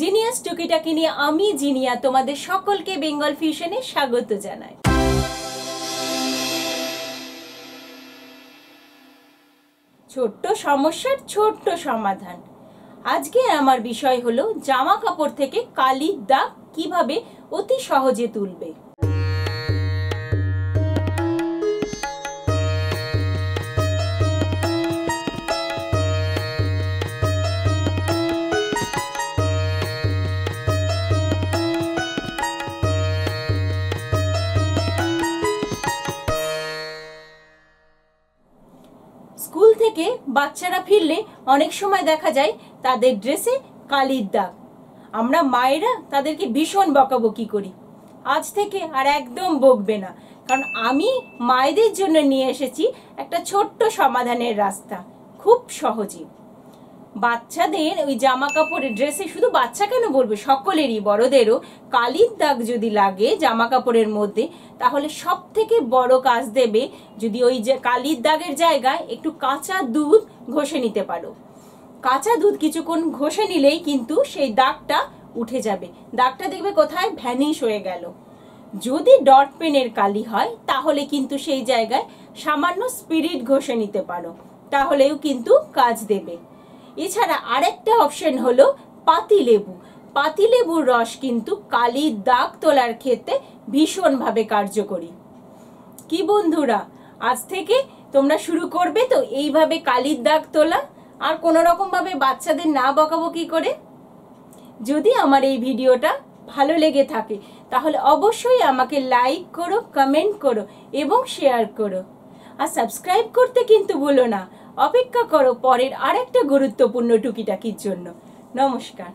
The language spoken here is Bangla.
জিনিয়াস টুকিটাকি নিয়ে আমি জিনিয়া তোমাদের সকলকে বেঙ্গল ফিউশনে স্বাগত জানাই। ছোট্ট সমস্যার ছোট্ট সমাধান। আজকে আমার বিষয় হলো জামা কাপড় থেকে কালির দাগ কিভাবে অতি সহজে তুলবে। স্কুল থেকে বাচ্চারা ফিরলে অনেক সময় দেখা যায় তাদের ড্রেসে কালির দাগ। আমরা মায়েরা তাদেরকে ভীষণ বকাবকি করি। আজ থেকে আর একদম বকবে না, কারণ আমি মায়েদের জন্য নিয়ে এসেছি একটা ছোট্ট সমাধানের রাস্তা। খুব সহজে বাচ্চাদের ওই জামা কাপড়ের ড্রেসে, শুধু বাচ্চা কেন বলবো, সকলেরই, বড়দেরও কালির দাগ যদি লাগে জামা কাপড়ের মধ্যে, তাহলে সব থেকে বড় কাজ দেবে যদি ওই যে কালির দাগের জায়গায় একটু কাঁচা দুধ ঘষে নিতে পারো। কাঁচা দুধ কিছুক্ষণ ঘষে নিলেই কিন্তু সেই দাগটা উঠে যাবে। দাগটা দেখবে কোথায় ভ্যানিশ হয়ে গেল। যদি ডট পেনের কালি হয় তাহলে কিন্তু সেই জায়গায় সামান্য স্পিরিট ঘষে নিতে পারো, তাহলেও কিন্তু কাজ দেবে। এছাড়া আরেকটা অপশন হলো পাতিলেবু। পাতিলেবুর রস কিন্তু কালির দাগ তোলার ক্ষেত্রে ভীষণভাবে কার্যকরী। কি বন্ধুরা, আজ থেকে তোমরা শুরু করবে তো এইভাবে কালির দাগ তোলা, আর কোনো রকম ভাবে বাচ্চাদের না বকাবকি করে? যদি আমার এই ভিডিওটা ভালো লেগে থাকে তাহলে অবশ্যই আমাকে লাইক করো, কমেন্ট করো এবং শেয়ার করো। আর সাবস্ক্রাইব করতে কিন্তু ভুলো না। অপেক্ষা করো পরের আরেকটা গুরুত্বপূর্ণ টুকিটাকির জন্য। নমস্কার।